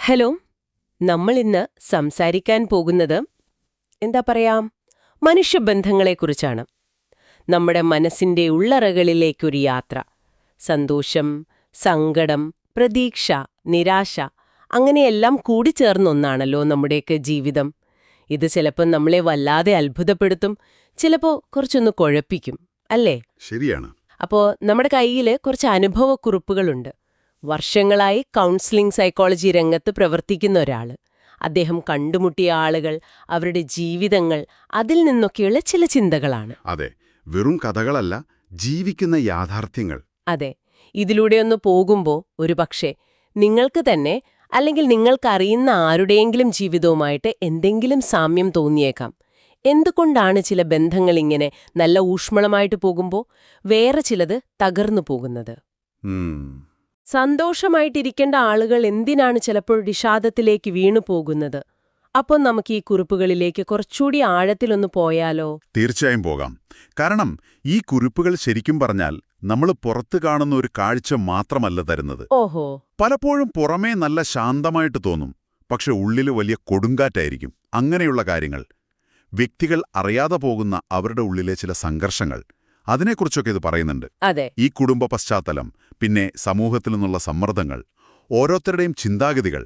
Hello. നമ്മൾ ഇന്ന് സംസാരിക്കാൻ പോകുന്നത് എന്താ പറയാം മനുഷ്യബന്ധങ്ങളെക്കുറിച്ചാണ്. നമ്മുടെ മനസ്സിന്റെ ഉള്ളറകളിലേക്കൊരു യാത്ര. സന്തോഷം, സങ്കടം, പ്രതീക്ഷ, നിരാശ അങ്ങനെയെല്ലാം കൂടിച്ചേർന്ന ഒന്നാണല്ലോ നമ്മുടെയൊക്കെ ജീവിതം. ഇത് ചിലപ്പോൾ നമ്മളെ വല്ലാതെ അത്ഭുതപ്പെടുത്തും, ചിലപ്പോൾ കുറച്ചൊന്ന് കുഴപ്പിക്കും, അല്ലേ? ശരിയാണ്. അപ്പോൾ നമ്മുടെ കയ്യിൽ കുറച്ച് അനുഭവക്കുറിപ്പുകളുണ്ട്. വർഷങ്ങളായി കൗൺസിലിംഗ് സൈക്കോളജി രംഗത്ത് പ്രവർത്തിക്കുന്ന ഒരാള്. അദ്ദേഹം കണ്ടുമുട്ടിയ ആളുകൾ, അവരുടെ ജീവിതങ്ങൾ, അതിൽ നിന്നൊക്കെയുള്ള ചില ചിന്തകളാണ്. അതെ, വെറും കഥകളല്ല, ജീവിക്കുന്ന യാഥാർത്ഥ്യങ്ങൾ. അതെ, ഇതിലൂടെയൊന്ന് പോകുമ്പോൾ ഒരുപക്ഷെ നിങ്ങൾക്ക് തന്നെ അല്ലെങ്കിൽ നിങ്ങൾക്കറിയുന്ന ആരുടെയെങ്കിലും ജീവിതവുമായിട്ട് എന്തെങ്കിലും സാമ്യം തോന്നിയേക്കാം. എന്തുകൊണ്ടാണ് ചില ബന്ധങ്ങൾ ഇങ്ങനെ നല്ല ഊഷ്മളമായിട്ട് പോകുമ്പോൾ വേറെ ചിലത് തകർന്നു പോകുന്നത്? സന്തോഷമായിട്ടിരിക്കേണ്ട ആളുകൾ എന്തിനാണ് ചിലപ്പോൾ വിഷാദത്തിലേക്ക് വീണു പോകുന്നത്? അപ്പോൾ നമുക്ക് ഈ കുറിപ്പുകളിലേക്ക് കുറച്ചുകൂടി ആഴത്തിലൊന്ന് പോയാലോ? തീർച്ചയായും പോകാം. കാരണം ഈ കുറിപ്പുകൾ ശരിക്കും പറഞ്ഞാൽ നമ്മൾ പുറത്ത് കാണുന്ന ഒരു കാഴ്ച മാത്രമല്ല തരുന്നത്. ഓഹോ. പലപ്പോഴും പുറമേ നല്ല ശാന്തമായിട്ട് തോന്നും, പക്ഷെ ഉള്ളിൽ വലിയ കൊടുങ്കാറ്റായിരിക്കും. അങ്ങനെയുള്ള കാര്യങ്ങൾ, വ്യക്തികൾ അറിയാതെ പോകുന്ന അവരുടെ ഉള്ളിലെ ചില സംഘർഷങ്ങൾ, അതിനെക്കുറിച്ചൊക്കെ ഇത് പറയുന്നുണ്ട്. അതെ. ഈ കുടുംബ പശ്ചാത്തലം, പിന്നെ സമൂഹത്തിൽ നിന്നുള്ള സമ്മർദ്ദങ്ങൾ, ഓരോരുത്തരുടെയും ചിന്താഗതികൾ,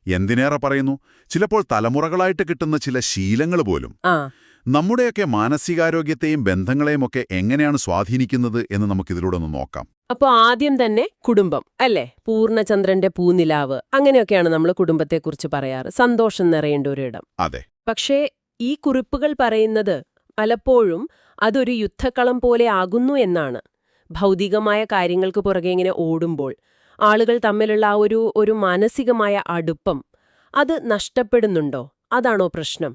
എന്തിനേറെ പറയുന്നു, ചിലപ്പോൾ തലമുറകളായിട്ട് കിട്ടുന്ന ചില ശീലങ്ങൾ പോലും നമ്മുടെയൊക്കെ മാനസികാരോഗ്യത്തെയും ബന്ധങ്ങളെയും ഒക്കെ എങ്ങനെയാണ് സ്വാധീനിക്കുന്നത് എന്ന് നമുക്കിതിലൂടെ ഒന്ന് നോക്കാം. അപ്പോൾ ആദ്യം തന്നെ കുടുംബം, അല്ലേ? പൂർണ്ണചന്ദ്രന്റെ പൂനിലാവ്, അങ്ങനെയൊക്കെയാണ് നമ്മൾ കുടുംബത്തെക്കുറിച്ച് പറയാറ്. സന്തോഷം നിറയേണ്ട ഒരിടം. അതെ. പക്ഷേ ഈ കുറിപ്പുകൾ പറയുന്നത് പലപ്പോഴും അതൊരു യുദ്ധക്കളം പോലെ ആകുന്നു എന്നാണ്. ഭൗതികമായ കാര്യങ്ങൾക്ക് പുറകെ ഇങ്ങനെ ഓടുമ്പോൾ ആളുകൾ തമ്മിലുള്ള ആ ഒരു മാനസികമായ അടുപ്പം അത് നഷ്ടപ്പെടുന്നുണ്ടോ? അതാണോ പ്രശ്നം?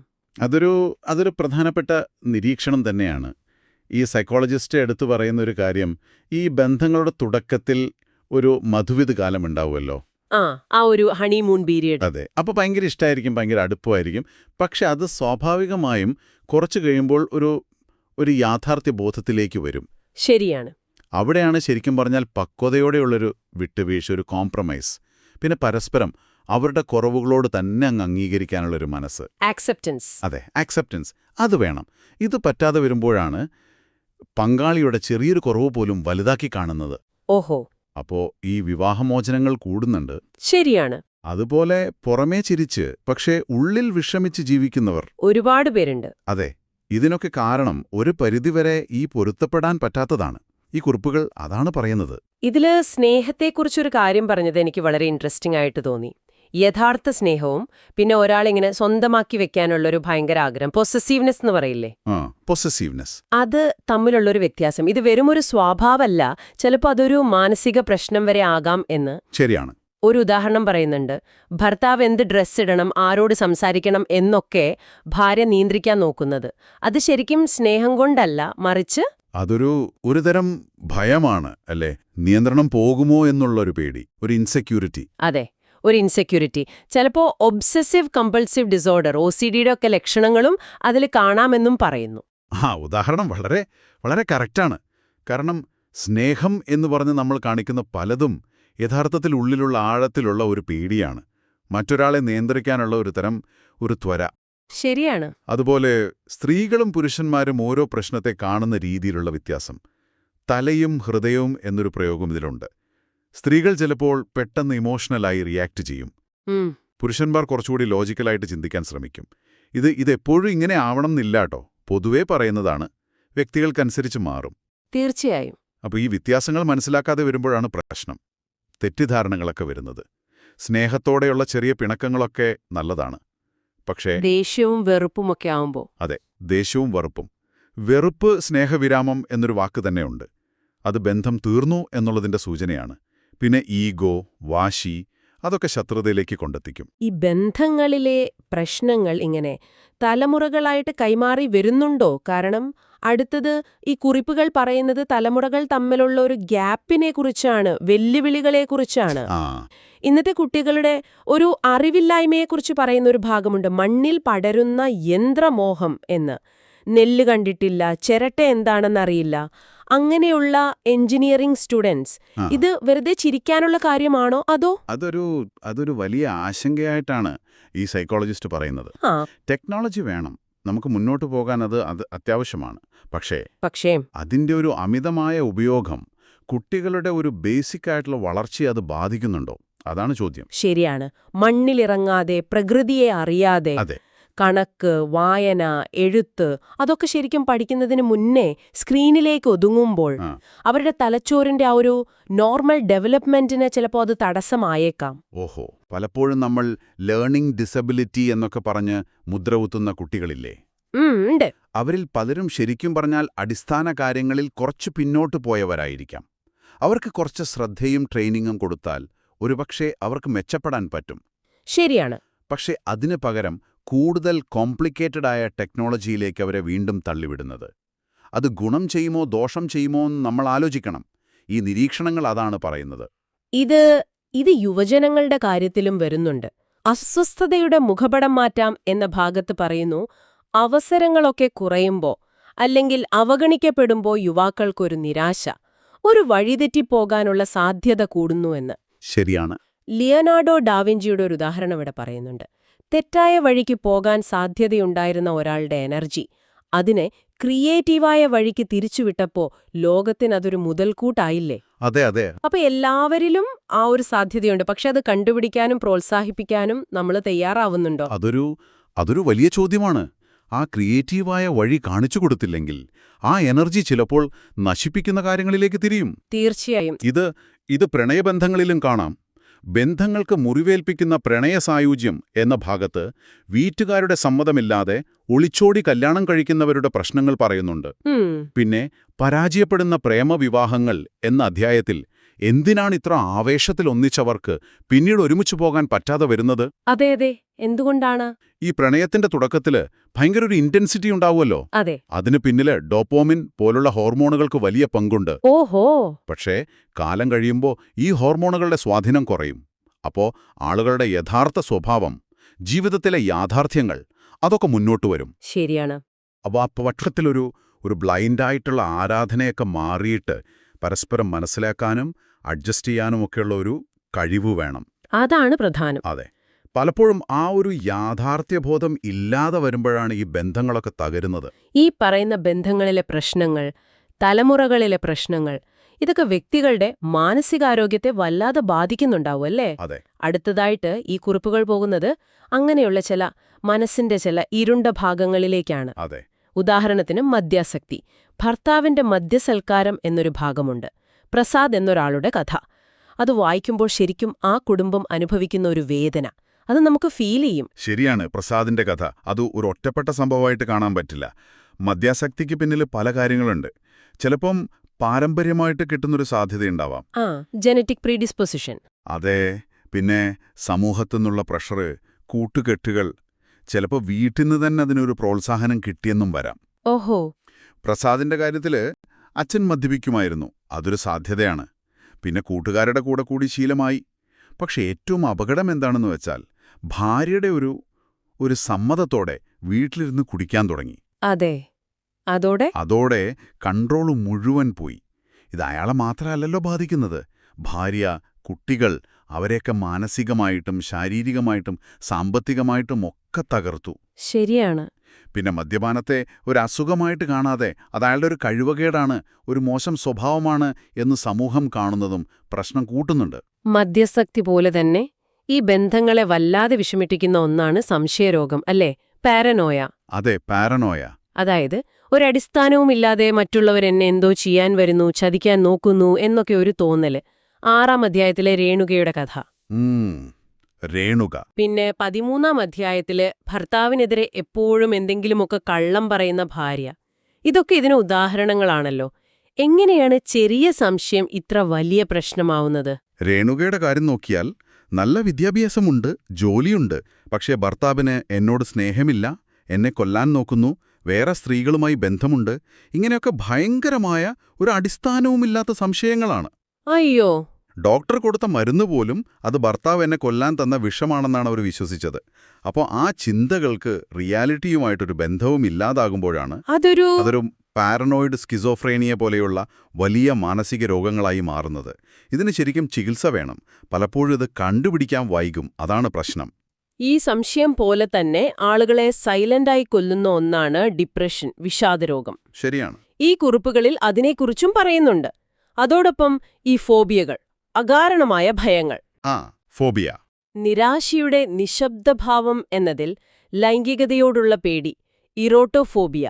അതൊരു പ്രധാനപ്പെട്ട നിരീക്ഷണം തന്നെയാണ്. ഈ സൈക്കോളജിസ്റ്റ് എടുത്തു പറയുന്ന ഒരു കാര്യം, ഈ ബന്ധങ്ങളുടെ തുടക്കത്തിൽ ഒരു മധുവിധ കാലം ഉണ്ടാവുമല്ലോ. ആ ഒരു ഹണിമൂൺ പീരിയഡ്. അതെ. അപ്പോൾ ഭയങ്കര ഇഷ്ടമായിരിക്കും, ഭയങ്കര അടുപ്പമായിരിക്കും. പക്ഷെ അത് സ്വാഭാവികമായും കുറച്ചു കഴിയുമ്പോൾ ഒരു യാഥാർത്ഥ്യ ബോധത്തിലേക്ക് വരും. ശരിയാണ്. അവിടെയാണ് ശരിക്കും പറഞ്ഞാൽ പക്വതയോടെയുള്ളൊരു വിട്ടുവീഴ്ച, ഒരു കോംപ്രമൈസ്. പിന്നെ പരസ്പരം അവരുടെ കുറവുകളോട് തന്നെ അങ്ങ് അംഗീകരിക്കാനുള്ളൊരു മനസ്സ്. ആക്സെപ്റ്റൻസ്. അതെ, ആക്സെപ്റ്റൻസ്. അത് വേണം. ഇത് പറ്റാതെ വരുമ്പോഴാണ് പങ്കാളിയുടെ ചെറിയൊരു കുറവ് പോലും വലുതാക്കി കാണുന്നത്. ഓഹോ. അപ്പോ ഈ വിവാഹമോചനങ്ങൾ കൂടുന്നുണ്ട്. ശരിയാണ്. അതുപോലെ പുറമേ ചിരിച്ച് പക്ഷേ ഉള്ളിൽ വിഷമിച്ച് ജീവിക്കുന്നവർ ഒരുപാട് പേരുണ്ട്. അതെ. ഇതിനൊക്കെ കാരണം ഒരു പരിധിവരെ ഈ പൊരുത്തപ്പെടാൻ പറ്റാത്തതാണ്. ഈ കുറിപ്പുകൾ അതാണ് പറയുന്നത്. ഇതില് സ്നേഹത്തെക്കുറിച്ചൊരു കാര്യം പറഞ്ഞത് എനിക്ക് വളരെ ഇൻട്രസ്റ്റിംഗ് ആയിട്ട് തോന്നി. യഥാർത്ഥ സ്നേഹവും പിന്നെ ഒരാളിങ്ങനെ സ്വന്തമാക്കി വെക്കാനുള്ളൊരു ഭയങ്കര ആഗ്രഹം, പൊസസീവ്നെസ് എന്ന് പറയില്ലേ? പൊസസീവ്നെസ്. അത് തമ്മിലുള്ളൊരു വ്യത്യാസം. ഇത് വെറുമൊരു സ്വഭാവമല്ല, ചിലപ്പോൾ അതൊരു മാനസിക പ്രശ്നം വരെ ആകാം എന്ന്. ശരിയാണ്. ഒരു ഉദാഹരണം പറയുന്നുണ്ട്. ഭർത്താവ് എന്ത് ഡ്രസ്സ് ഇടണം, ആരോട് സംസാരിക്കണം എന്നൊക്കെ ഭാര്യ നിയന്ത്രിക്കാൻ നോക്കുന്നത്. അത് ശരിക്കും സ്നേഹം കൊണ്ടല്ല, മറിച്ച് ഒരുതരം ഭയമാണ്, അല്ലേ? നിയന്ത്രണം പോകുമോ എന്നുള്ളൊരു പേടി, ഒരു ഇൻസെക്യൂരിറ്റി. അതെ, ഒരു ഇൻസെക്യൂരിറ്റി. ചിലപ്പോൾ ഒബ്സസീവ് കമ്പൾസീവ് ഡിസോർഡർ, OCDയുടെ ഒക്കെ ലക്ഷണങ്ങളും അതിൽ കാണാമെന്നും പറയുന്നു. ഉദാഹരണം വളരെ വളരെ കറക്റ്റാണ്. കാരണം സ്നേഹം എന്ന് പറഞ്ഞ് നമ്മൾ കാണിക്കുന്ന പലതും യഥാർത്ഥത്തിൽ ഉള്ളിലുള്ള ആഴത്തിലുള്ള ഒരു പേടിയാണ്. മറ്റൊരാളെ നിയന്ത്രിക്കാനുള്ള ഒരു ത്വര. ശരിയാണ്. അതുപോലെ സ്ത്രീകളും പുരുഷന്മാരും ഓരോ പ്രശ്നത്തെ കാണുന്ന രീതിയിലുള്ള വ്യത്യാസം. തലയും ഹൃദയവും എന്നൊരു പ്രയോഗം ഇതിലുണ്ട്. സ്ത്രീകൾ ചിലപ്പോൾ പെട്ടെന്ന് ഇമോഷണലായി റിയാക്ട് ചെയ്യും. പുരുഷന്മാർ കുറച്ചുകൂടി ലോജിക്കലായിട്ട് ചിന്തിക്കാൻ ശ്രമിക്കും. ഇതെപ്പോഴും ഇങ്ങനെ ആവണം എന്നില്ലാട്ടോ, പൊതുവേ പറയുന്നതാണ്. വ്യക്തികൾക്കനുസരിച്ച് മാറും. തീർച്ചയായും. അപ്പോൾ ഈ വ്യത്യാസങ്ങൾ മനസ്സിലാക്കാതെ വരുമ്പോഴാണ് പ്രശ്നം, തെറ്റിദ്ധാരണകളൊക്കെ വരുന്നത്. സ്നേഹത്തോടെയുള്ള ചെറിയ പിണക്കങ്ങളൊക്കെ നല്ലതാണ്, പക്ഷേ ദേഷ്യവും വെറുപ്പുമൊക്കെ ആവുമ്പോൾ. അതെ, ദേഷ്യവും വെറുപ്പും. വെറുപ്പ് സ്നേഹവിരാമം എന്നൊരു വാക്ക് തന്നെയുണ്ട്. അത് ബന്ധം തീർന്നു എന്നുള്ളതിന്റെ സൂചനയാണ്. പിന്നെ ഈഗോ, വാശി, അതൊക്കെ ശത്രുതയിലേക്ക് കൊണ്ടെത്തിക്കും. ഈ ബന്ധങ്ങളിലെ പ്രശ്നങ്ങൾ ഇങ്ങനെ തലമുറകളായിട്ട് കൈമാറി വരുന്നുണ്ടോ? കാരണം അടുത്തത് ഈ കുറിപ്പുകൾ പറയുന്നത് തലമുറകൾ തമ്മിലുള്ള ഒരു ഗ്യാപ്പിനെ കുറിച്ചാണ്, വെല്ലുവിളികളെക്കുറിച്ചാണ്. ഇന്നത്തെ കുട്ടികളുടെ ഒരു അറിവില്ലായ്മയെക്കുറിച്ച് പറയുന്ന ഒരു ഭാഗമുണ്ട്. മണ്ണിൽ പടരുന്ന യന്ത്രമോഹം എന്ന്. നെല്ല് കണ്ടിട്ടില്ല, ചിരട്ട എന്താണെന്നറിയില്ല. അങ്ങനെയുള്ള എഞ്ചിനീയറിംഗ് സ്റ്റുഡൻസ് ഇത് വെറുതെ ചിരിക്കാനുള്ള കാര്യമാണോ അതോ? അതൊരു വലിയ ആശങ്കയായിട്ടാണ് ഈ സൈക്കോളജിസ്റ്റ് പറയുന്നത്. ടെക്നോളജി വേണം, നമുക്ക് മുന്നോട്ട് പോകാൻ അത് അത്യാവശ്യമാണ്. പക്ഷേ അതിന്റെ ഒരു അമിതമായ ഉപയോഗം കുട്ടികളുടെ ഒരു ബേസിക് ആയിട്ടുള്ള വളർച്ചയെ അത് ബാധിക്കുന്നുണ്ടോ? അതാണ് ചോദ്യം. ശരിയാണ്. മണ്ണിലിറങ്ങാതെ, പ്രകൃതിയെ അറിയാതെ, കണക്ക്, വായന, എഴുത്ത് അതൊക്കെ ശരിക്കും പഠിക്കുന്നതിന് മുന്നേ സ്ക്രീനിലേക്ക് ഒതുങ്ങുമ്പോൾ അവരുടെ തലച്ചോറിന്റെ ആ ഒരു നോർമൽ ഡെവലപ്മെന്റിന് ചിലപ്പോൾ അത് തടസ്സമായേക്കാം. ഓഹോ, പലപ്പോഴും നമ്മൾ ലേണിംഗ് ഡിസബിലിറ്റി എന്നൊക്കെ പറഞ്ഞ് മുദ്രകുത്തുന്ന കുട്ടികളില്ലേ? ഉണ്ട്. അവരിൽ പലരും ശരിക്കും പറഞ്ഞാൽ അടിസ്ഥാന കാര്യങ്ങളിൽ കുറച്ച് പിന്നോട്ട് പോയവരായിരിക്കാം. അവർക്ക് കുറച്ച് ശ്രദ്ധയും ട്രെയിനിങ്ങും കൊടുത്താൽ ഒരുപക്ഷെ അവർക്ക് മെച്ചപ്പെടാൻ പറ്റും. ശരിയാണ്. പക്ഷെ അതിനു പകരം കൂടുതൽ കോംപ്ലിക്കേറ്റഡ് ആയ ടെക്നോളജിയിലേക്ക് അവരെ വീണ്ടും തള്ളിവിടുന്നത് അത് ഗുണം ചെയ്യുമോ ദോഷം ചെയ്യുമോ എന്ന് നമ്മൾ ആലോചിക്കണം. ഈ നിരീക്ഷണങ്ങൾ അതാണ് പറയുന്നത്. ഇത് യുവജനങ്ങളുടെ കാര്യത്തിലും വരുന്നുണ്ട്. അസ്വസ്ഥതയുടെ മുഖപടം മാറ്റാം എന്ന ഭാഗത്ത് പറയുന്നു, അവസരങ്ങളൊക്കെ കുറയുമ്പോൾ അല്ലെങ്കിൽ അവഗണിക്കപ്പെടുമ്പോൾ യുവാക്കൾക്കൊരു നിരാശ, ഒരു വഴിതെറ്റിപ്പോകാനുള്ള സാധ്യത കൂടുന്നുവെന്ന്. ശരിയാണ്. ലിയനാർഡോ ഡാവിഞ്ചിയുടെ ഒരു ഉദാഹരണം ഇവിടെ പറയുന്നുണ്ട്. തെറ്റായ വഴിക്ക് പോകാൻ സാധ്യതയുണ്ടായിരുന്ന ഒരാളുടെ എനർജി അതിനെ ക്രിയേറ്റീവായ വഴിക്ക് തിരിച്ചുവിട്ടപ്പോ ലോകത്തിനതൊരു മുതൽക്കൂട്ടായില്ലേ? അതെ. അപ്പൊ എല്ലാവരിലും ആ ഒരു സാധ്യതയുണ്ട്. പക്ഷെ അത് കണ്ടുപിടിക്കാനും പ്രോത്സാഹിപ്പിക്കാനും നമ്മൾ തയ്യാറാവുന്നുണ്ടോ? അതൊരു വലിയ ചോദ്യമാണ്. ആ ക്രിയേറ്റീവായ വഴി കാണിച്ചു കൊടുത്തില്ലെങ്കിൽ ആ എനർജി ചിലപ്പോൾ നശിപ്പിക്കുന്ന കാര്യങ്ങളിലേക്ക് തിരിയും. തീർച്ചയായും. ഇത് പ്രണയബന്ധങ്ങളിലും കാണാം. ബന്ധങ്ങൾക്ക് മുറിവേൽപ്പിക്കുന്ന പ്രണയസായുജ്യം എന്ന ഭാഗത്ത് വീട്ടുകാരുടെ സമ്മതമില്ലാതെ ഒളിച്ചോടി കല്യാണം കഴിക്കുന്നവരുടെ പ്രശ്നങ്ങൾ പറയുന്നുണ്ട്. പിന്നെ പരാജയപ്പെടുന്ന പ്രേമവിവാഹങ്ങൾ എന്ന അധ്യായത്തിൽ എന്തിനാണിത്ര ആവേശത്തിൽ ഒന്നിച്ചവർക്ക് പിന്നീട് ഒരുമിച്ചു പോകാൻ പറ്റാതെ വരുന്നത്? അതെ, എന്തുകൊണ്ടാണ്? ഈ പ്രണയത്തിന്റെ തുടക്കത്തില് ഭയങ്കര ഒരു ഇന്റൻസിറ്റി ഉണ്ടാവുമല്ലോ. അതെ. അതിന് പിന്നില് ഡോപ്പോമിൻ പോലുള്ള ഹോർമോണുകൾക്ക് വലിയ പങ്കുണ്ട്. ഓഹോ. പക്ഷേ കാലം കഴിയുമ്പോൾ ഈ ഹോർമോണുകളുടെ സ്വാധീനം കുറയും. അപ്പോ ആളുകളുടെ യഥാർത്ഥ സ്വഭാവം, ജീവിതത്തിലെ യാഥാർത്ഥ്യങ്ങൾ അതൊക്കെ മുന്നോട്ട് വരും. ശരിയാണ്. അപ്പോൾ ആ പക്ഷത്തിലൊരു ബ്ലൈൻഡായിട്ടുള്ള ആരാധനയൊക്കെ മാറിയിട്ട് പരസ്പരം മനസ്സിലാക്കാനും അഡ്ജസ്റ്റ് ചെയ്യാനുമൊക്കെയുള്ള ഒരു കഴിവ് വേണം. അതാണ് പ്രധാനം. അതെ. പലപ്പോഴും ആ ഒരു യാഥാർത്ഥ്യബോധം ഇല്ലാതെ വരുമ്പോഴാണ് ഈ ബന്ധങ്ങളൊക്കെ തകരുന്നത്. ഈ പറയുന്ന ബന്ധങ്ങളിലെ പ്രശ്നങ്ങൾ, തലമുറകളിലെ പ്രശ്നങ്ങൾ, ഇതൊക്കെ വ്യക്തികളുടെ മാനസികാരോഗ്യത്തെ വല്ലാതെ ബാധിക്കുന്നുണ്ടാവും അല്ലേ? അതെ. അടുത്തതായിട്ട് ഈ കുറിപ്പുകൾ പോകുന്നത് അങ്ങനെയുള്ള മനസ്സിന്റെ ചില ഇരുണ്ട ഭാഗങ്ങളിലേക്കാണ്. അതെ. ഉദാഹരണത്തിന് മദ്യാസക്തി. ഭർത്താവിന്റെ മദ്യസൽക്കാരം എന്നൊരു ഭാഗമുണ്ട്. പ്രസാദ് എന്നൊരാളുടെ കഥ. അത് വായിക്കുമ്പോൾ ശരിക്കും ആ കുടുംബം അനുഭവിക്കുന്ന ഒരു വേദന അത് നമുക്ക് ഫീൽ ചെയ്യും. ശരിയാണ്. പ്രസാദിന്റെ കഥ അത് ഒരു ഒറ്റപ്പെട്ട സംഭവമായിട്ട് കാണാൻ പറ്റില്ല. മദ്യാസക്തിക്ക് പിന്നിൽ പല കാര്യങ്ങളുണ്ട്. ചിലപ്പം പാരമ്പര്യമായിട്ട് കിട്ടുന്നൊരു സാധ്യതയുണ്ടാവാം. ജനറ്റിക് പ്രീഡിസ്പൊസിഷൻ. അതെ. പിന്നെ സമൂഹത്തുനിന്നുള്ള പ്രഷർ, കൂട്ടുകെട്ടുകൾ, ചിലപ്പോൾ വീട്ടിൽ നിന്ന് തന്നെ അതിനൊരു പ്രോത്സാഹനം കിട്ടിയെന്നും വരാം. ഓഹോ. പ്രസാദിന്റെ കാര്യത്തില് അച്ഛൻ മദ്യപിക്കുമായിരുന്നു, അതൊരു സാധ്യതയാണ്. പിന്നെ കൂട്ടുകാരുടെ കൂടെ കൂടി ശീലമായി. പക്ഷെ ഏറ്റവും അപകടം എന്താണെന്ന് വെച്ചാൽ ഭാര്യയുടെ ഒരു സമ്മതത്തോടെ വീട്ടിലിരുന്ന് കുടിക്കാൻ തുടങ്ങി. അതെ. അതോടെ കൺട്രോൾ മുഴുവൻ പോയി. ഇത് അയാളെ മാത്രമല്ലല്ലോ ബാധിക്കുന്നത്. ഭാര്യ, കുട്ടികൾ, അവരെയൊക്കെ മാനസികമായിട്ടും ശാരീരികമായിട്ടും സാമ്പത്തികമായിട്ടും ഒക്കെ തകർത്തു. ശരിയാണ്. പിന്നെ മദ്യപാനത്തെ ഒരു അസുഖമായിട്ട് കാണാതെ അതയാളുടെ ഒരു കഴിവുകേടാണ്, ഒരു മോശം സ്വഭാവമാണ് എന്ന് സമൂഹം കാണുന്നതും പ്രശ്നം കൂട്ടുന്നുണ്ട്. മദ്യസക്തി പോലെ തന്നെ ഈ ബന്ധങ്ങളെ വല്ലാതെ വിഷമിപ്പിക്കുന്ന ഒന്നാണ് സംശയരോഗം അല്ലേ? പാരനോയ. അതെ, പാരനോയ. അതായത് ഒരടിസ്ഥാനവുമില്ലാതെ മറ്റുള്ളവരെന്നെ എന്തോ ചെയ്യാൻ വരുന്നു, ചതിക്കാൻ നോക്കുന്നു എന്നൊക്കെ ഒരു തോന്നല്. 6-ാം അധ്യായത്തിലെ രേണുകയുടെ കഥ. രേണുക. പിന്നെ 13-ാം അധ്യായത്തില് ഭർത്താവിനെതിരെ എപ്പോഴും എന്തെങ്കിലുമൊക്കെ കള്ളം പറയുന്ന ഭാര്യ. ഇതൊക്കെ ഇതിന് ഉദാഹരണങ്ങളാണല്ലോ. എങ്ങനെയാണ് ചെറിയ സംശയം ഇത്ര വലിയ പ്രശ്നമാവുന്നത്? രേണുകയുടെ കാര്യം നോക്കിയാൽ നല്ല വിദ്യാഭ്യാസമുണ്ട്, ജോലിയുണ്ട്. പക്ഷേ ഭർത്താവിന് എന്നോട് സ്നേഹമില്ല, എന്നെ കൊല്ലാൻ നോക്കുന്നു, വേറെ സ്ത്രീകളുമായി ബന്ധമുണ്ട്, ഇങ്ങനെയൊക്കെ ഭയങ്കരമായ ഒരു അടിസ്ഥാനവുമില്ലാത്ത സംശയങ്ങളാണ്. അയ്യോ. ഡോക്ടർ കൊടുത്ത മരുന്ന് പോലും അത് ഭർത്താവ് എന്നെ കൊല്ലാൻ തന്ന വിഷമാണെന്നാണ് അവർ വിശ്വസിച്ചത്. അപ്പോൾ ആ ചിന്തകൾക്ക് റിയാലിറ്റിയുമായിട്ടൊരു ബന്ധവും ഇല്ലാതാകുമ്പോഴാണ് അതൊരു പാരനോയിഡ് സ്കിസോഫ്രേനിയ പോലെയുള്ള വലിയ മാനസിക രോഗങ്ങളായി മാറുന്നത്. ഇതിന് ശരിക്കും ചികിത്സ വേണം. പലപ്പോഴും ഇത് കണ്ടുപിടിക്കാൻ വൈകും. അതാണ് പ്രശ്നം. ഈ സംശയം പോലെ തന്നെ ആളുകളെ സൈലന്റായി കൊല്ലുന്ന ഒന്നാണ് ഡിപ്രഷൻ, വിഷാദരോഗം. ശരിയാണ്. ഈ കുറിപ്പുകളിൽ അതിനെക്കുറിച്ചും പറയുന്നുണ്ട്. അതോടൊപ്പം ഈ ഫോബിയകൾ, അകാരണമായ ഭയങ്ങൾ. ഫോബിയ. നിരാശയുടെ നിശബ്ദഭാവം എന്നതിൽ ലൈംഗികതയോടുള്ള പേടി, ഇറോട്ടോഫോബിയ.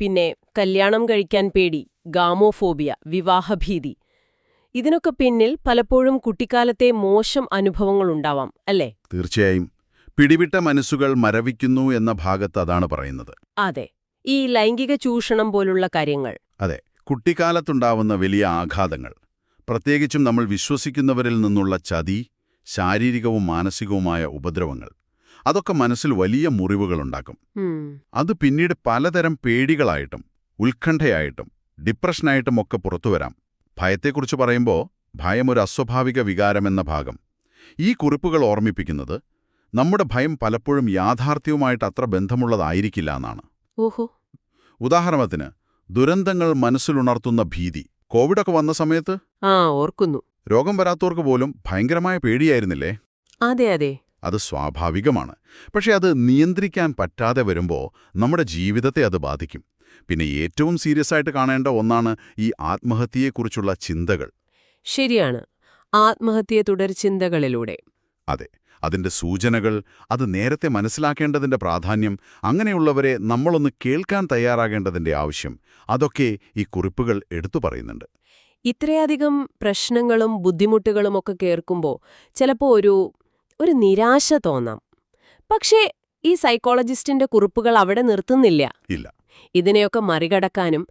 പിന്നെ കല്യാണം കഴിക്കാൻ പേടി, ഗാമോഫോബിയ, വിവാഹഭീതി. ഇതിനൊക്കെ പിന്നിൽ പലപ്പോഴും കുട്ടിക്കാലത്തെ മോശം അനുഭവങ്ങളുണ്ടാവാം, അല്ലേ? തീർച്ചയായും. പിടിവിട്ട മനസ്സുകൾ മരവിക്കുന്നു എന്ന ഭാഗത്ത് അതാണ് പറയുന്നത്. അതെ, ഈ ലൈംഗിക ചൂഷണം പോലുള്ള കാര്യങ്ങൾ. അതെ, കുട്ടിക്കാലത്തുണ്ടാവുന്ന വലിയ ആഘാതങ്ങൾ, പ്രത്യേകിച്ചും നമ്മൾ വിശ്വസിക്കുന്നവരിൽ നിന്നുള്ള ചതി, ശാരീരികവും മാനസികവുമായ ഉപദ്രവങ്ങൾ, അതൊക്കെ മനസ്സിൽ വലിയ മുറിവുകളുണ്ടാക്കും. അത് പിന്നീട് പലതരം പേടികളായിട്ടും ഉത്കണ്ഠയായിട്ടും ഡിപ്രഷനായിട്ടും ഒക്കെ പുറത്തുവരാം. ഭയത്തെക്കുറിച്ച് പറയുമ്പോൾ ഭയം ഒരു അസ്വാഭാവിക വികാരമെന്ന ഭാഗം ഈ കുറിപ്പുകൾ ഓർമ്മിപ്പിക്കുന്നത് നമ്മുടെ ഭയം പലപ്പോഴും യാഥാർത്ഥ്യവുമായിട്ട് അത്ര ബന്ധമുള്ളതായിരിക്കില്ല എന്നാണ്. ഓഹോ. ഉദാഹരണത്തിന്, ദുരന്തങ്ങൾ മനസ്സിലുണർത്തുന്ന ഭീതി. കോവിഡൊക്കെ വന്ന സമയത്ത് ഓർക്കുന്നു. രോഗം വരാത്തവർക്ക് പോലും ഭയങ്കരമായ പേടിയായിരുന്നില്ലേ? അതെ അതെ. അത് സ്വാഭാവികമാണ്. പക്ഷെ അത് നിയന്ത്രിക്കാൻ പറ്റാതെ വരുമ്പോൾ നമ്മുടെ ജീവിതത്തെ അത് ബാധിക്കും. പിന്നെ ഏറ്റവും സീരിയസ് ആയിട്ട് കാണേണ്ട ഒന്നാണ് ഈ ആത്മഹത്യയെക്കുറിച്ചുള്ള ചിന്തകൾ. ശരിയാണ്, ആത്മഹത്യ തുടർചിന്തകളിലൂടെ. അതെ, അതിന്റെ സൂചനകൾ, അത് നേരത്തെ മനസ്സിലാക്കേണ്ടതിന്റെ പ്രാധാന്യം, അങ്ങനെയുള്ളവരെ നമ്മളൊന്ന് കേൾക്കാൻ തയ്യാറാകേണ്ടതിന്റെ ആവശ്യം, അതൊക്കെ ഈ കുറിപ്പുകൾ എടുത്തു പറയുന്നുണ്ട്. ഇത്രയധികം പ്രശ്നങ്ങളും ബുദ്ധിമുട്ടുകളുമൊക്കെ കേൾക്കുമ്പോൾ ചിലപ്പോൾ ഒരു നിരാശ തോന്നാം. പക്ഷേ ഈ സൈക്കോളജിസ്റ്റിന്റെ കുറിപ്പുകൾ അവിടെ നിർത്തുന്നില്ല. ഇല്ല. ഇതിനെയൊക്കെ മറികടക്കാനും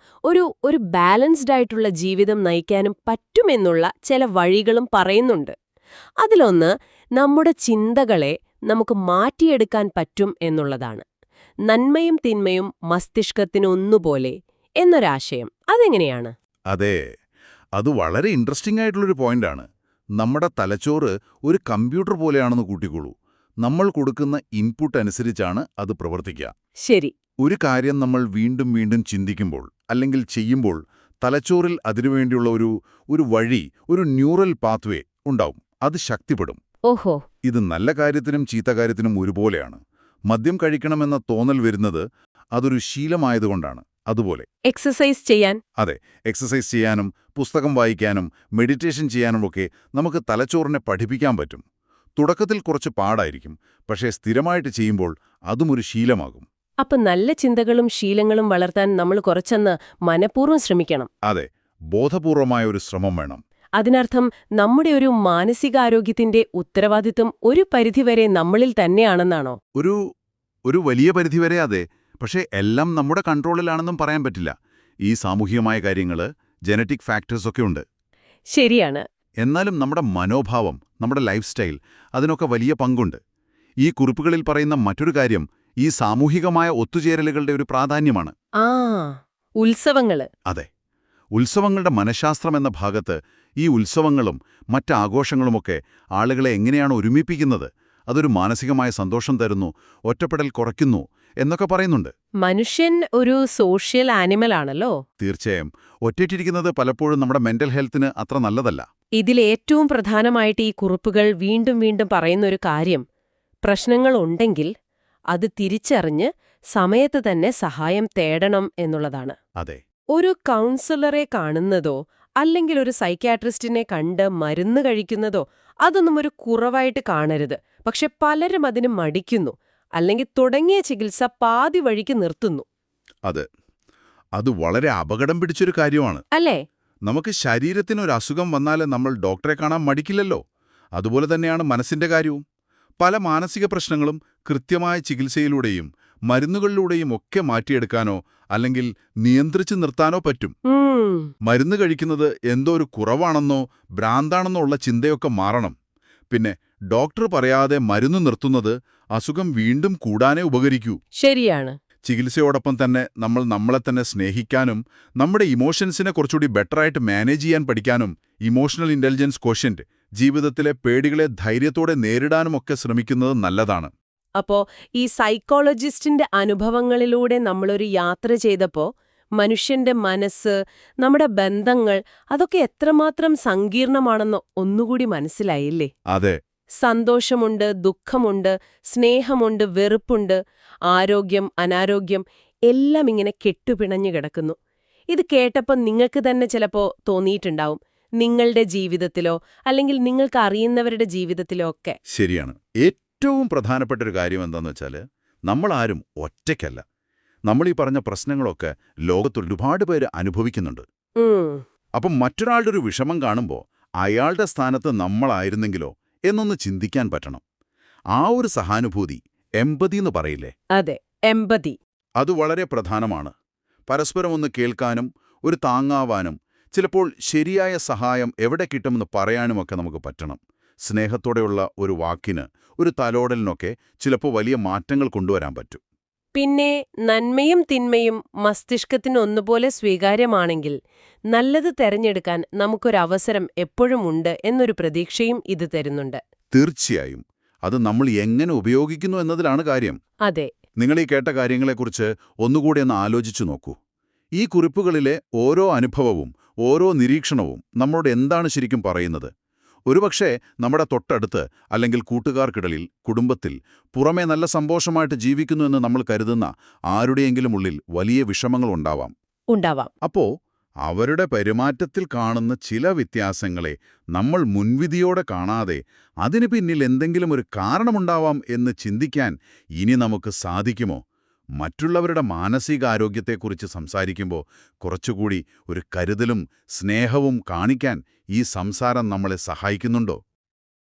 ഒരു ബാലൻസ്ഡ് ആയിട്ടുള്ള ജീവിതം നയിക്കാനും പറ്റുമെന്നുള്ള ചില വഴികളും പറയുന്നുണ്ട്. അതിലൊന്ന്, നമ്മുടെ ചിന്തകളെ നമുക്ക് മാറ്റിയെടുക്കാൻ പറ്റും എന്നുള്ളതാണ്. നന്മയും തിന്മയും മസ്തിഷ്കത്തിനൊന്നുപോലെ എന്നൊരാശയം. അതെങ്ങനെയാണ്? അതെ, അത് വളരെ ഇൻട്രസ്റ്റിംഗ് ആയിട്ടുള്ളൊരു പോയിന്റാണ്. നമ്മുടെ തലച്ചോറ് ഒരു കമ്പ്യൂട്ടർ പോലെയാണെന്ന് കൂട്ടിക്കോളൂ. നമ്മൾ കൊടുക്കുന്ന ഇൻപുട്ട് അനുസരിച്ചാണ് അത് പ്രവർത്തിക്കുക. ശരി. ഒരു കാര്യം നമ്മൾ വീണ്ടും വീണ്ടും ചിന്തിക്കുമ്പോൾ അല്ലെങ്കിൽ ചെയ്യുമ്പോൾ തലച്ചോറിൽ അതിനുവേണ്ടിയുള്ള ഒരു വഴി, ഒരു ന്യൂറൽ പാത്വേ ഉണ്ടാവും. അത് ശക്തിപ്പെടും. ഓഹോ. ഇത് നല്ല കാര്യത്തിനും ചീത്ത കാര്യത്തിനും ഒരുപോലെയാണ്. മദ്യം കഴിക്കണമെന്ന തോന്നൽ വരുന്നത് അതൊരു ശീലമായതുകൊണ്ടാണ്. അതുപോലെ എക്സസൈസ് ചെയ്യാൻ. അതെ, എക്സസൈസ് ചെയ്യാനും പുസ്തകം വായിക്കാനും മെഡിറ്റേഷൻ ചെയ്യാനുമൊക്കെ നമുക്ക് തലച്ചോറിനെ പഠിപ്പിക്കാൻ പറ്റും. തുടക്കത്തിൽ കുറച്ച് പാടായിരിക്കും, പക്ഷേ സ്ഥിരമായിട്ട് ചെയ്യുമ്പോൾ അതും ഒരു ശീലമാകും. അപ്പൊ നല്ല ചിന്തകളും ശീലങ്ങളും വളർത്താൻ നമ്മൾ കുറച്ചൊന്ന് മനഃപൂർവ്വം ശ്രമിക്കണം. അതെ, ബോധപൂർവമായ ഒരു ശ്രമം വേണം. അതിനർത്ഥം നമ്മുടെ ഒരു മാനസികാരോഗ്യത്തിന്റെ ഉത്തരവാദിത്വം ഒരു പരിധിവരെ നമ്മളിൽ തന്നെയാണെന്നാണോ? ഒരു വലിയ പരിധിവരെ അതെ. പക്ഷേ എല്ലാം നമ്മുടെ കൺട്രോളിലാണെന്നും പറയാൻ പറ്റില്ല. ഈ സാമൂഹികമായ കാര്യങ്ങൾ, ജനറ്റിക് ഫാക്ടേഴ്സൊക്കെ ഉണ്ട്. ശരിയാണ്. എന്നാലും നമ്മുടെ മനോഭാവം, നമ്മുടെ ലൈഫ് സ്റ്റൈൽ, അതിനൊക്കെ വലിയ പങ്കുണ്ട്. ഈ കുറിപ്പുകളിൽ പറയുന്ന മറ്റൊരു കാര്യം ഈ സാമൂഹികമായ ഒത്തുചേരലുകളുടെ ഒരു പ്രാധാന്യമാണ്. ഉത്സവങ്ങള്. അതെ, ഉത്സവങ്ങളുടെ മനഃശാസ്ത്രം എന്ന ഭാഗത്ത് ഈ ഉത്സവങ്ങളും മറ്റ് ആഘോഷങ്ങളുമൊക്കെ ആളുകളെ എങ്ങനെയാണ് ഒരുമിപ്പിക്കുന്നത്, അതൊരു മാനസികമായ സന്തോഷം തരുന്നു, ഒറ്റപ്പെടൽ കുറയ്ക്കുന്നു എന്നൊക്കെ പറയുന്നുണ്ട്. മനുഷ്യൻ ഒരു സോഷ്യൽ ആനിമൽ ആണല്ലോ. തീർച്ചയായും. ഒറ്റയ്ക്കിരിക്കുന്നത് പലപ്പോഴും നമ്മുടെ മെന്റൽ ഹെൽത്തിന് അത്ര നല്ലതല്ല. ഇതിലേറ്റവും പ്രധാനമായിട്ട് ഈ കുറിപ്പുകൾ വീണ്ടും വീണ്ടും പറയുന്നൊരു കാര്യം, പ്രശ്നങ്ങളുണ്ടെങ്കിൽ അത് തിരിച്ചറിഞ്ഞ് സമയത്ത് തന്നെ സഹായം തേടണം എന്നുള്ളതാണ്. അതെ. ഒരു കൗൺസിലറെ കാണുന്നതോ അല്ലെങ്കിൽ ഒരു സൈക്യാട്രിസ്റ്റിനെ കണ്ട് മരുന്ന് കഴിക്കുന്നതോ അതൊന്നും ഒരു കുറവായിട്ട് കാണരുത്. പക്ഷെ പലരും അതിന് മടിക്കുന്നു, അല്ലെങ്കിൽ തുടങ്ങിയ ചികിത്സ പാതി വഴിക്ക് നിർത്തുന്നു. അത് വളരെ അപകടം പിടിച്ചൊരു കാര്യമാണ്, അല്ലേ? നമുക്ക് ശരീരത്തിനൊരു അസുഖം വന്നാൽ നമ്മൾ ഡോക്ടറെ കാണാൻ മടിക്കില്ലല്ലോ. അതുപോലെ തന്നെയാണ് മനസ്സിന്റെ കാര്യവും. പല മാനസിക പ്രശ്നങ്ങളും കൃത്യമായ ചികിത്സയിലൂടെയും മരുന്നുകളിലൂടെയും ഒക്കെ മാറ്റിയെടുക്കാനോ അല്ലെങ്കിൽ നിയന്ത്രിച്ചു നിർത്താനോ പറ്റും. മരുന്ന് കഴിക്കുന്നത് എന്തോ ഒരു കുറവാണെന്നോ ഭ്രാന്താണെന്നോ ഉള്ള ചിന്തയൊക്കെ മാറണം. പിന്നെ ഡോക്ടർ പറയാതെ മരുന്ന് നിർത്തുന്നത് അസുഖം വീണ്ടും കൂടാനേ ഉപകരിക്കൂ. ശരിയാണ്. ചികിത്സയോടൊപ്പം തന്നെ നമ്മൾ നമ്മളെ തന്നെ സ്നേഹിക്കാനും നമ്മുടെ ഇമോഷൻസിനെ കുറച്ചുകൂടി ബെറ്ററായിട്ട് മാനേജ് ചെയ്യാൻ പഠിക്കാനും ഇമോഷണൽ ഇന്റലിജൻസ് ക്വോഷ്യന്റ്, ജീവിതത്തിലെ പേടികളെ ധൈര്യത്തോടെ നേരിടാനുമൊക്കെ ശ്രമിക്കുന്നത് നല്ലതാണ്. അപ്പോ ഈ സൈക്കോളജിസ്റ്റിന്റെ അനുഭവങ്ങളിലൂടെ നമ്മളൊരു യാത്ര ചെയ്തപ്പോ മനുഷ്യന്റെ മനസ്സ്, നമ്മുടെ ബന്ധങ്ങൾ അതൊക്കെ എത്രമാത്രം സങ്കീർണമാണെന്ന് ഒന്നുകൂടി മനസ്സിലായില്ലേ? അതെ. സന്തോഷമുണ്ട്, ദുഃഖമുണ്ട്, സ്നേഹമുണ്ട്, വെറുപ്പുണ്ട്, ആരോഗ്യം, അനാരോഗ്യം എല്ലാം ഇങ്ങനെ കെട്ടുപിണഞ്ഞു കിടക്കുന്നു. ഇത് കേട്ടപ്പോൾ നിങ്ങൾക്ക് തന്നെ ചിലപ്പോൾ തോന്നിയിട്ടുണ്ടാവും, നിങ്ങളുടെ ജീവിതത്തിലോ അല്ലെങ്കിൽ നിങ്ങൾക്ക് അറിയുന്നവരുടെ ജീവിതത്തിലോ ഒക്കെ. ശരിയാണ്. ഏറ്റവും പ്രധാനപ്പെട്ട ഒരു കാര്യം എന്താണെന്ന് വെച്ചാൽ, നമ്മളാരും ഒറ്റയ്ക്കല്ല. നമ്മൾ ഈ പറഞ്ഞ പ്രശ്നങ്ങളൊക്കെ ലോകത്ത് ഒരുപാട് പേര് അനുഭവിക്കുന്നുണ്ട്. അപ്പം മറ്റൊരാളുടെ ഒരു വിഷമം കാണുമ്പോൾ അയാളുടെ സ്ഥാനത്ത് നമ്മളായിരുന്നെങ്കിലോ എന്നൊന്ന് ചിന്തിക്കാൻ പറ്റണം. ആ ഒരു സഹാനുഭൂതി, എമ്പതി എന്ന് പറയില്ലേ? അതെ, എമ്പതി. അത് വളരെ പ്രധാനമാണ്. പരസ്പരം ഒന്ന് കേൾക്കാനും ഒരു താങ്ങാവാനും ചിലപ്പോൾ ശരിയായ സഹായം എവിടെ കിട്ടുമെന്ന് പറയാനുമൊക്കെ നമുക്ക് പറ്റണം. സ്നേഹത്തോടെയുള്ള ഒരു വാക്കിന്, ഒരു തലോടലിനൊക്കെ ചിലപ്പോൾ വലിയ മാറ്റങ്ങൾ കൊണ്ടുവരാൻ പറ്റും. പിന്നെ നന്മയും തിന്മയും മസ്തിഷ്കത്തിന് ഒന്നുപോലെ സ്വീകാര്യമാണെങ്കിൽ നല്ലത് തെരഞ്ഞെടുക്കാൻ നമുക്കൊരവസരം എപ്പോഴും ഉണ്ട് എന്നൊരു പ്രതീക്ഷയും ഇത് തരുന്നുണ്ട്. തീർച്ചയായും. അത് നമ്മൾ എങ്ങനെ ഉപയോഗിക്കുന്നു എന്നതിലാണ് കാര്യം. അതെ. നിങ്ങൾ ഈ കേട്ട കാര്യങ്ങളെക്കുറിച്ച് ഒന്നുകൂടി ഒന്ന് ആലോചിച്ചു നോക്കൂ. ഈ കുറിപ്പുകളിലെ ഓരോ അനുഭവവും ഓരോ നിരീക്ഷണവും നമ്മളോട് എന്താണ് ശരിക്കും പറയുന്നത്? ഒരുപക്ഷേ നമ്മുടെ തൊട്ടടുത്ത് അല്ലെങ്കിൽ കൂട്ടുകാർക്കിടയിൽ, കുടുംബത്തിൽ, പുറമേ നല്ല സന്തോഷമായിട്ട് ജീവിക്കുന്നു എന്ന് നമ്മൾ കരുതുന്ന ആരുടെയെങ്കിലും ഉള്ളിൽ വലിയ വിഷമങ്ങളുണ്ടാവാം. അപ്പോ അവരുടെ പെരുമാറ്റത്തിൽ കാണുന്ന ചില വ്യത്യാസങ്ങളെ നമ്മൾ മുൻവിധിയോടെ കാണാതെ അതിനു പിന്നിൽ എന്തെങ്കിലും ഒരു കാരണമുണ്ടാവാം എന്ന് ചിന്തിക്കാൻ ഇനി നമുക്ക് സാധിക്കുമോ? മറ്റുള്ളവരുടെ മാനസികാരോഗ്യത്തെക്കുറിച്ച് സംസാരിക്കുമ്പോൾ കുറച്ചുകൂടി ഒരു കരുതലും സ്നേഹവും കാണിക്കാൻ ഈ സംസാരം നമ്മളെ സഹായിക്കുന്നുണ്ടോ?